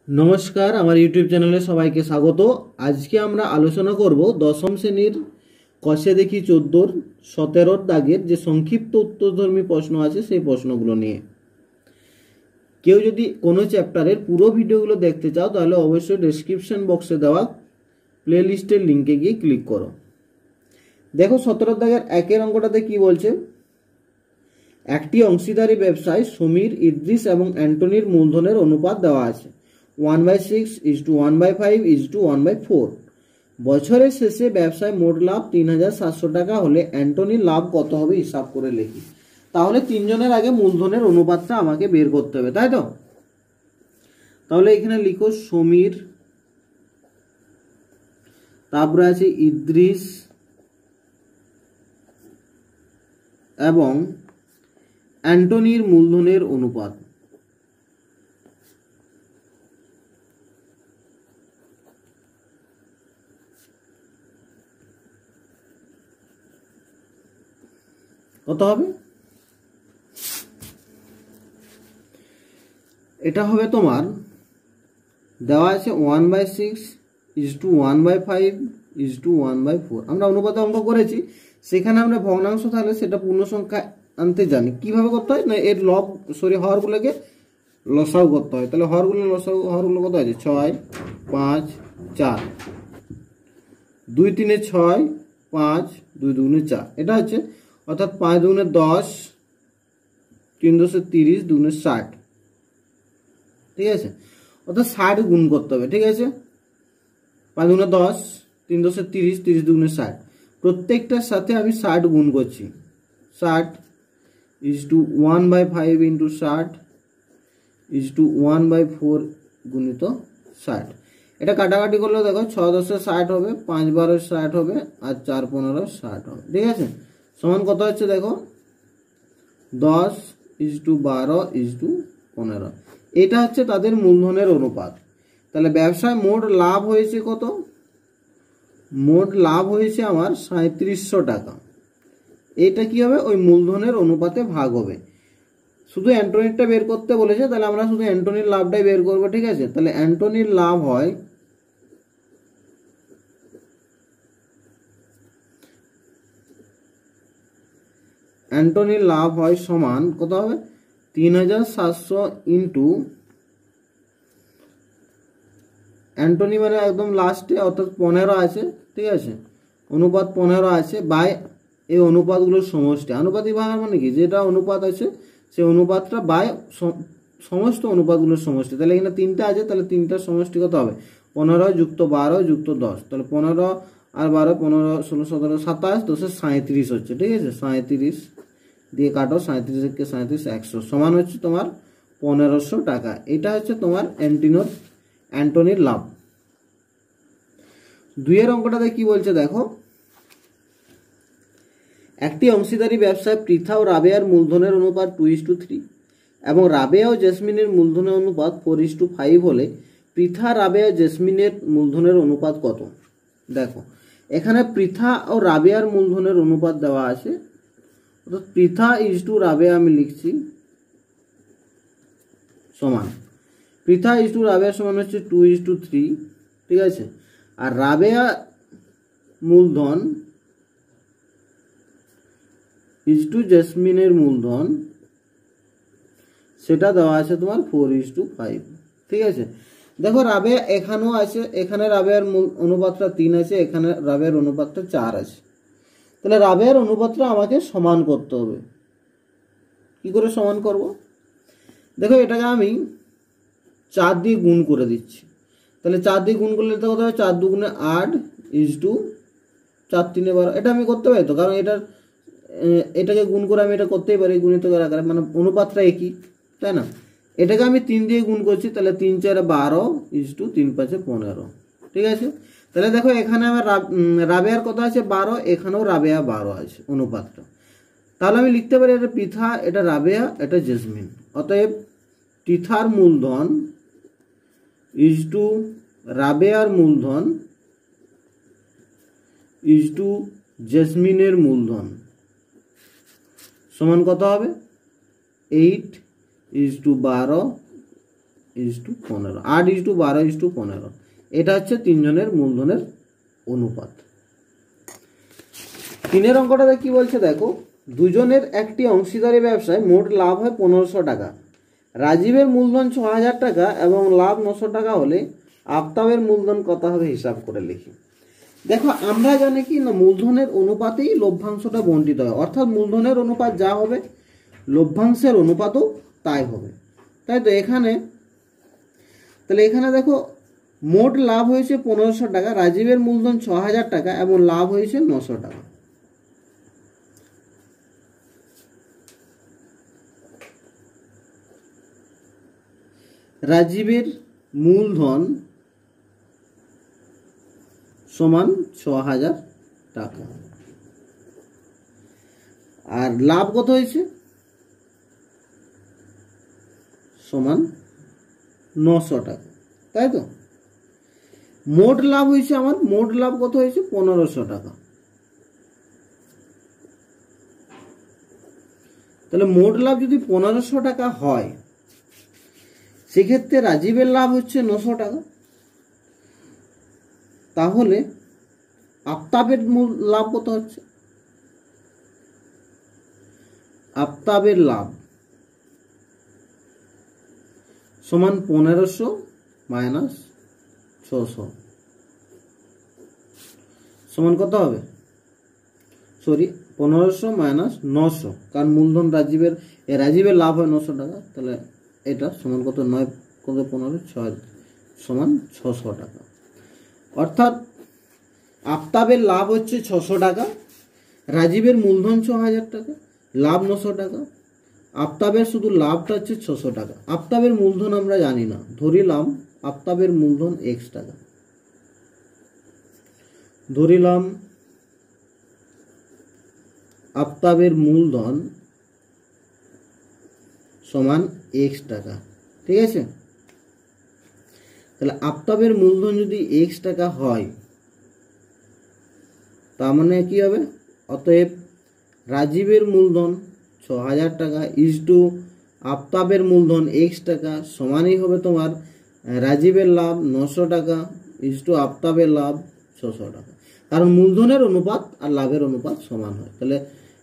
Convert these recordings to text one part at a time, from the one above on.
नमस्कार आमार यूट्यूब चैनले सबाइके स्वागत। आज के आमरा आलोचना करब दशम श्रेणीर कषे देखी 14 17 दागेर जे संक्षिप्त उत्तरधर्मी प्रश्न आछे सेई प्रश्नगुलो निये। केउ यदि कोनो चैप्टारेर पुरो भिडियोगुलो देखते चाओ ताहले अवश्यई डेसक्रिप्शन बक्से देওয়া प्लेलिस्टेर लिंके गिये क्लिक करो। देखो 17 दागेर एकेर अंकटाते कि बोलछे, एकटी अंशीदारी व्यवसाय समीर, इद्रिस एवं एंटनिर मूलधनेर अनुपात देওয়া आछे 1/6:1/5:1/4। বছরের শেষে ব্যবসায় মোট লাভ ৩৭০০ টাকা হলে অ্যান্টনির লাভ কত হবে হিসাব করে লিখি। তাহলে তিনজনের আগে মূলধনের অনুপাতটা আমাকে বের করতে হবে, তাই তো? তাহলে এখানে লিখো সমীর, তারপরে আছে ইদ্রিস এবং অ্যান্টনির মূলধনের অনুপাত। কত হবে? এটা হবে তোমার দেওয়া আছে 1/6:1/5:1/4। আমরা অনুপাতে অঙ্ক করেছি, সেখানে আমরা ভগ্নাংশ থাকলে সেটা পূর্ণ সংখ্যা আনতে জানি। কিভাবে করতে হয় না, এর হরগুলোকে লসাগু করতে হয়। তাহলে হরগুলো কত আছে? 6 5 4, 2 3 6 5 2 2 4। এটা হচ্ছে অর্থাৎ 5 2 10, 3 10 30, 2 60। ঠিক আছে, অর্থাৎ 60 গুণ করতে হবে। ঠিক আছে, 5 2 10, 3 10 30, 30 2 60। প্রত্যেকটার সাথে আমি 60 গুণ করছি। 60 1/5:60:1/4 গুণিত 60। এটা কাটাকাটি করলে দেখো 6 10 60 হবে, 5 12 60 হবে, আর 4 15 60 হবে। ঠিক আছে, সমান কত হচ্ছে দেখো 10:12:15। এটা হচ্ছে তাদের মূলধনের অনুপাত। তাহলে ব্যবসায় মোট লাভ হয়েছে কত? মোট লাভ হয়েছে আমার 3700 টাকা। এটা কি হবে? ওই মূলধনের অনুপাতে ভাগ হবে। শুধু অ্যান্টনিরটা বের করতে বলেছে, তাহলে আমরা শুধু অ্যান্টনির লাভটাই বের করব। ঠিক আছে, তাহলে অ্যান্টনির লাভ হয় সমান কত হবে? 3700 ইন্টু অ্যান্টনি মানে একদম লাস্টে অর্থাৎ 15 আছে। ঠিক আছে, অনুপাত 15 আছে বাই এই অনুপাতগুলোর সমষ্টি। আনুপাতিক ভাঙা মানে কি, যেটা অনুপাত আছে সেই অনুপাতটা বাই সমস্ত অনুপাতগুলোর সমষ্টি। তাহলে এখানে 3টা আছে, তাহলে 3টার সমষ্টি কত হবে? 15 + 12 + 10। তাহলে 15 আর 12 15 16 17 27 10 37 হচ্ছে। ঠিক আছে, 37 দিয়ে কাটো, 37 কে 37 100 সমান হচ্ছে তোমার 1500 টাকা। এটা হচ্ছে তোমার অ্যান্টনির লাভ। 2 এর অঙ্কটাতে কি বলছে দেখো, একটি অংশীদারি ব্যবসায় পৃথা ও রাবেয়ার মূলধনের অনুপাত 2:3 এবং রাবেয়া ও জেসমিনের মূলধনের অনুপাত 4:5 হলে পৃথা, রাবেয়া, জেসমিনের মূলধনের অনুপাত কত? দেখো এখানে পৃথা ও রাবেয়ার মূলধনের অনুপাত দেওয়া আছে। অর্থাৎ পৃথা ইজটু রাবেয়া আমি লিখছি সমান, পৃথা ইজটু রাবেয়া সমান হচ্ছে 2:3। ঠিক আছে, আর রাবেয়া মূলধন ইজটু জেসমিনের মূলধন সেটা দেওয়া আছে তোমার 4:5। ঠিক আছে, দেখো রাবেয়া এখানেও আছে, এখানে রাবেয়ার অনুপাতটা 3 আছে, এখানে রাবেয়ার অনুপাতটা 4 আছে। তাহলে রাবেয়ার অনুপাতটা আমাকে সমান করতে হবে। কি করে সমান করব? দেখো এটাকে আমি 4 দিয়ে গুণ করে দিচ্ছি। তাহলে 4 দিয়ে গুণ করলে কত হবে? 4 2 8 4 3 12। এটা আমি করতে পারি তো, কারণ এটাকে গুণ করে আমি এটা করতেই পারি গুণিতকের আকারে, মানে অনুপাতটা একই, তাই না? এটাকে আমি 3 দিয়ে গুণ করছি, তাহলে 3 4 12 3 5 15। ঠিক আছে, তাহলে দেখো এখানে আমার রাবেয়ার কত আছে? 12, এখানেও রাবেয়া 12 আছে অনুপাতটা। তাহলে আমি লিখতে পারি এটা পৃথা, এটা রাবেয়া, এটা জেসমিন। অতএব পৃথার মূলধন ইজটু রাবেয়ার মূলধন ইজটু জেসমিনের মূলধন সমান কত হবে? 8:12 8:15, 8:12:15, এটা হচ্ছে তিনজনের মূলধনের অনুপাত। 3 অঙ্কটাতে কি বলছে দেখো, দুজনের একটি অংশীদারি ব্যবসায় মোট লাভ হয় 1500 টাকা। রাজীবের মূলধন 6000 টাকা এবং লাভ 900 টাকা হলে আফতাবের মূলধন কত হবে হিসাব করে লিখি। দেখো আমরা জানি কি না, মূলধনের অনুপাতেই লভ্যাংশটা বণ্টিত হয়, অর্থাৎ মূলধনের অনুপাত যা হবে লভ্যাংশের অনুপাতও তাই হবে, তাই তো। তাহলে এখানে দেখো মোট লাভ হয়েছে 1500 টাকা, রাজীবের মূলধন 6000 টাকা এবং লাভ হয়েছে 900 টাকা। রাজীবের মূলধন সমান 6000 টাকা আর লাভ কত হয়েছে সমান 900 টাকা, তাই তো। মোট লাভ হয়েছে আমার, মোট লাভ কত হয়েছে 1500 টাকা। তাহলে মোট লাভ যদি 1500 টাকা হয়, সেক্ষেত্রে রাজীবের লাভ হচ্ছে 900 টাকা। তাহলে আফতাবের মূল লাভ কত হচ্ছে, আফতাবের লাভ সমান 1500 মাইনাস 600 সমান কত হবে, 1500 মাইনাস 900, কারণ মূলধন রাজীবের লাভ হয় 900 টাকা, তাহলে এটা সমান কত, 9 কত 15 6 সমান 600 টাকা। অর্থাৎ আফতাবের লাভ হচ্ছে 600 টাকা, রাজীবের মূলধন 6000 টাকা, লাভ 900 টাকা। আফতাবের শুধু লাভটা হচ্ছে 600 টাকা। আফতাবের মূলধন আমরা জানি না, ধরিলাম আফতাবের মূলধন x টাকা, ধরিলাম আফতাবের মূলধন সমান x টাকা, ঠিক আছে। তাহলে আফতাবের মূলধন যদি x টাকা হয়, তার মানে কি হবে, অতএব রাজীবের মূলধন 6000 টাকা ইজ টু আফতাবের মূলধন x টাকা সমানই হবে তোমার রাজীবের লাভ 900 টাকা ইজ টু আফতাবের লাভ 600 টাকা, কারণ মূলধনের অনুপাত আর লাভের অনুপাত সমান হয়। তাহলে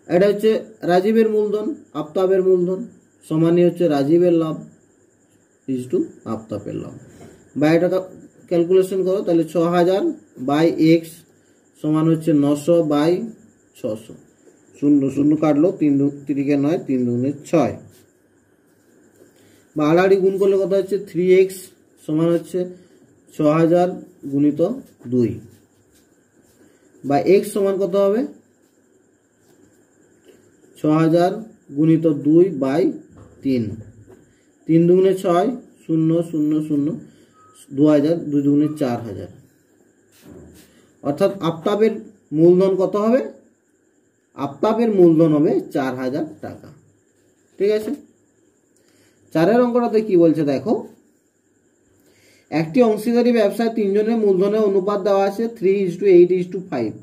এটা হচ্ছে রাজীবের মূলধন, আফতাবের মূলধন সমানই হচ্ছে রাজীবের লাভ ইজ টু আফতাবের লাভ। বা এটা ক্যালকুলেশন করো, তাহলে 6000 বাই x সমান হচ্ছে 900 বাই 600, 0 0 কাটলো, 3 3 9, 3 2 6, বা আড়াআড়ি গুণ করলে কত হচ্ছে 3x সমান হচ্ছে 6000 গুণিত 2, বা x সমান কত হবে 6000 গুণিত 2 বাই 3, 3 2 6, 0 0 0, 2000, 2 2 4000। অর্থাৎ আফতাবের মূলধন কত হবে, আফতাবের মূলধন হবে 4000 টাকা, ঠিক আছে। 4 অঙ্কটাতে কি বলছে দেখো, একটি অংশীদারি ব্যবসায় তিনজনের মূলধনের অনুপাত দেওয়া আছে 3:8:5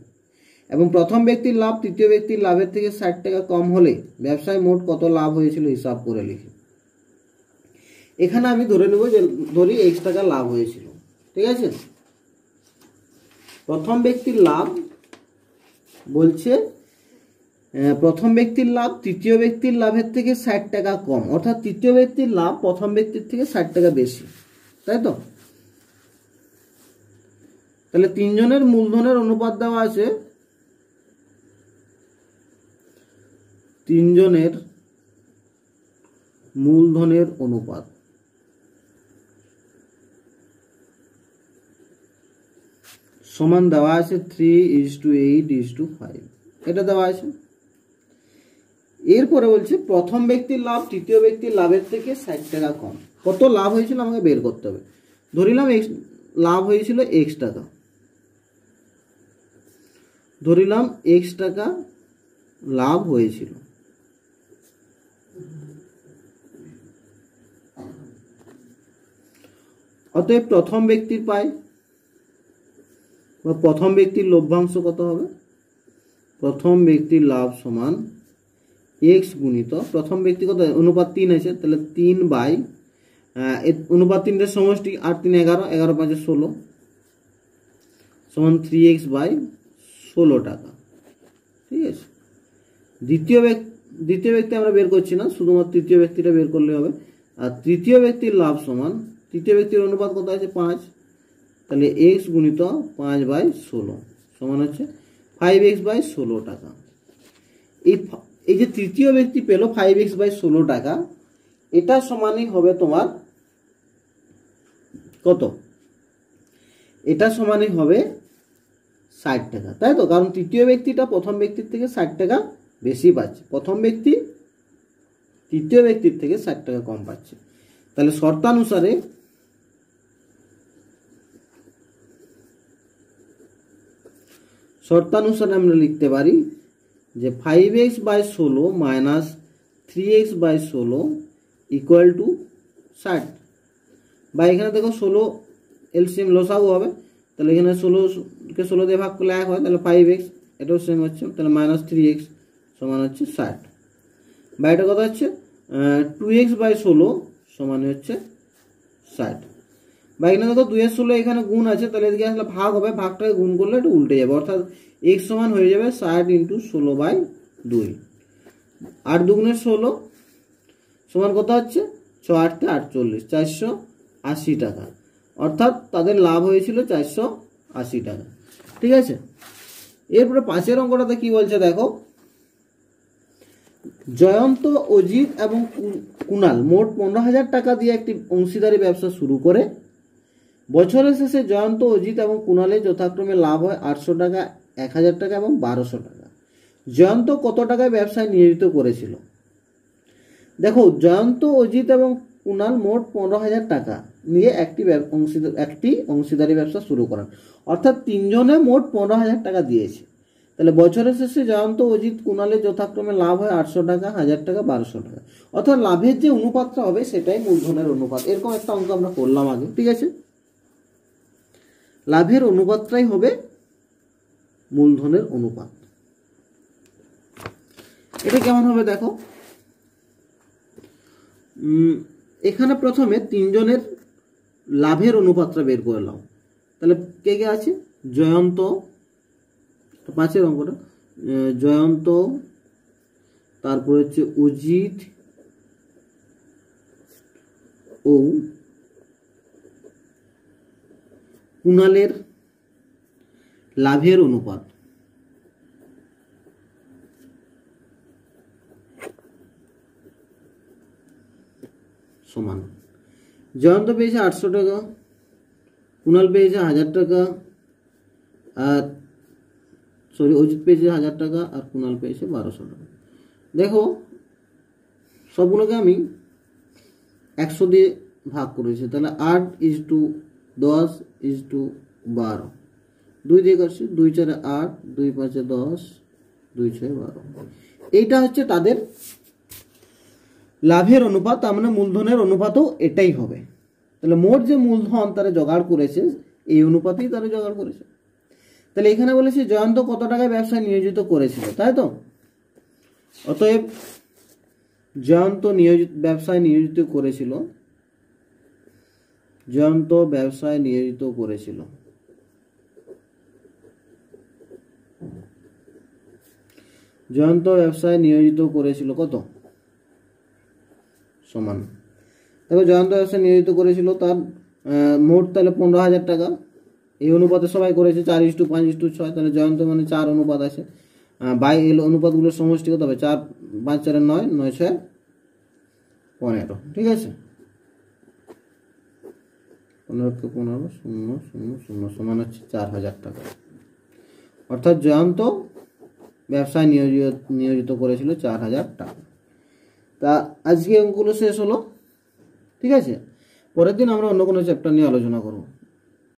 এবং প্রথম ব্যক্তির লাভ তৃতীয় ব্যক্তির লাভের থেকে 60 টাকা কম হলে ব্যবসায় মোট কত লাভ হয়েছিল হিসাব করে লিখি। এখানে আমি ধরে নেব যে ধরি x টাকা লাভ হয়েছিল, ঠিক আছে। প্রথম ব্যক্তির লাভ বলছে, প্রথম ব্যক্তির লাভ তৃতীয় ব্যক্তির লাভের থেকে 60 টাকা কম, অর্থাৎ তৃতীয় ব্যক্তির লাভ প্রথম ব্যক্তির থেকে 60 টাকা বেশি, তাই তো। তাহলে তিনজনের মূলধনের অনুপাত দেওয়া আছে, তিনজনের মূলধনের অনুপাত সমান দেওয়া আছে 3:8:5, এটা দেওয়া আছে। এরপরে বলছে প্রথম ব্যক্তির লাভ তৃতীয় ব্যক্তির লাভের থেকে 60 টাকা কম, কত লাভ হয়েছিল আমাকে বের করতে হবে। ধরিলাম লাভ হয়েছিল x টাকা, ধরিলাম x টাকা লাভ হয়েছিল, অতএব প্রথম ব্যক্তির পাই বা প্রথম ব্যক্তির লভ্যাংশ কত হবে, প্রথম ব্যক্তির লাভ সমান x গুণিত প্রথম ব্যক্তি কত অনুপাত 3 আছে, তাহলে 3 বাই অনুপাত 3 সমষ্টি, 8 3 11, 11 5 16 সমান 3x বাই 16 টাকা। ঠিক আছে, দ্বিতীয় ব্যক্তি আমরা বের করছি না, শুধুমাত্র তৃতীয় ব্যক্তিটা বের করলে হবে। আর তৃতীয় ব্যক্তির লাভ সমান, তৃতীয় ব্যক্তির অনুপাত কত আছে 5, তাহলে x গুণিত 5 বাই 16 সমান হচ্ছে 5x বাই 16 টাকা। এই যে তৃতীয় ব্যক্তি পেল 5x বাই 16 টাকা, এটা সমানই হবে তোমার কত, এটা সমানই হবে 60 টাকা, তাই তো? কারণ তৃতীয় ব্যক্তিটা প্রথম ব্যক্তির থেকে 60 টাকা বেশি পাচ্ছে, প্রথম ব্যক্তি তৃতীয় ব্যক্তির থেকে 60 টাকা কম পাচ্ছে। তাহলে শর্তানুসারে আমরা লিখতে পারি যে 5x by 16 minus 3x by 16 equal to 60। বা এখানে দেখো 16 এলসিএম লসাগু হবে, তাহলে এখানে 16কে 16 দিয়ে ভাগ করলে 1 হয়, তাহলে 5x, এটাও সেম হচ্ছে, তাহলে মাইনাস 3x সমান হচ্ছে 60। বা এটা কত হচ্ছে 2x বাই 16 সমান হচ্ছে 60। বা এখানে দেখো 2 এর 16 এখানে গুণ আছে, তাহলে এদিকে আসলে ভাগ হবে, ভাগটাকে গুণ করলে এটা উল্টে যাবে, অর্থাৎ x সমান হয়ে যাবে 60 ইন্টু 16 বাই 2। 8 দুগুণে 16 সমান কত হচ্ছে 6 8 48, 480 টাকা। অর্থাৎ তাদের লাভ হয়েছিল 480 টাকা। ঠিক আছে, এরপরে 5 অঙ্কটাতে কি বলছে দেখো, জয়ন্ত, অজিত এবং কুনাল মোট 15,000 টাকা দিয়ে একটি অংশীদারি ব্যবসা শুরু করে। বছরের শেষে জয়ন্ত, অজিত এবং কুনালের যথাক্রমে লাভ হয় 800 টাকা, 1000 টাকা এবং 1200 টাকা। জয়ন্ত কত টাকায় ব্যবসায় নিয়োজিত করেছিল? দেখো, জয়ন্ত, অজিত এবং কুনাল মোট 15,000 টাকা নিয়ে একটি অংশীদারি ব্যবসা শুরু করেন, অর্থাৎ তিনজনে মোট 15,000 টাকা দিয়েছে। তাহলে বছরের শেষে জয়ন্ত, অজিত, কুনালের যথাক্রমে লাভ হয় 800 টাকা, 1000 টাকা, 1200 টাকা। অর্থাৎ লাভের যে অনুপাতটা হবে সেটাই মূলধনের অনুপাত। এরকম একটা অঙ্ক আমরা করলাম আগে। ঠিক আছে, লাভের অনুপাতটাই হবে মূলধনের অনুপাত। এটা কেমন হবে দেখো, এখানে প্রথমে তিনজনের লাভের অনুপাতটা বের করলাম। তাহলে কে কে আছে, জয়ন্ত, 5 অঙ্কটা, জয়ন্ত, তারপর হচ্ছে অজিত ও কুনালের লাভের অনুপাত সমান, জয়ন্ত পেয়েছে 800 টাকা, কুনাল পেয়েছে 1000 টাকা, আর অজিত পেয়েছে 1000 টাকা, আর কুনাল পেয়েছে 1200 টাকা। দেখো, সবগুলোকে আমি 100 দিয়ে ভাগ করেছি, তাহলে 8:10:12, 2 দিয়ে করছি, 2 4 8, 2 5 10, 2 6 12। এইটা হচ্ছে তাদের লাভের অনুপাত, তার মানে মূলধনের অনুপাতও এটাই হবে। তাহলে মোট যে মূলধন তারা জোগাড় করেছে এই অনুপাতেই তারা জোগাড় করেছে। তাহলে এখানে বলেছে জয়ন্ত কত টাকায় ব্যবসায় নিয়োজিত করেছিল, তাই তো? অতএব জয়ন্ত ব্যবসায় নিয়োজিত করেছিল, জয়ন্ত ব্যবসায় নিয়োজিত করেছিল, জয়ন্ত ব্যবসায় নিয়োজিত করেছিল কত সমান, দেখো জয়ন্ত ব্যবসায় নিয়োজিত করেছিল তার মোট তাহলে 15,000 টাকা। এই অনুপাতে সবাই করেছে 4:5:6, তাহলে জয়ন্ত মানে 4 অনুপাত আছে, বাই এল অনুপাতগুলোর সমষ্টি কত হবে, 4 5 4 9, 9 6 15। ঠিক আছে, 15 15 0 0 0 সমান হচ্ছে 4,000 টাকা। অর্থাৎ জয়ন্ত ব্যবসায় নিয়োজিত করেছিল 4,000 টাকা। তা আজকে অঙ্কগুলো শেষ হলো। ঠিক আছে, পরের দিন আমরা অন্য কোনো চ্যাপ্টার নিয়ে আলোচনা করব।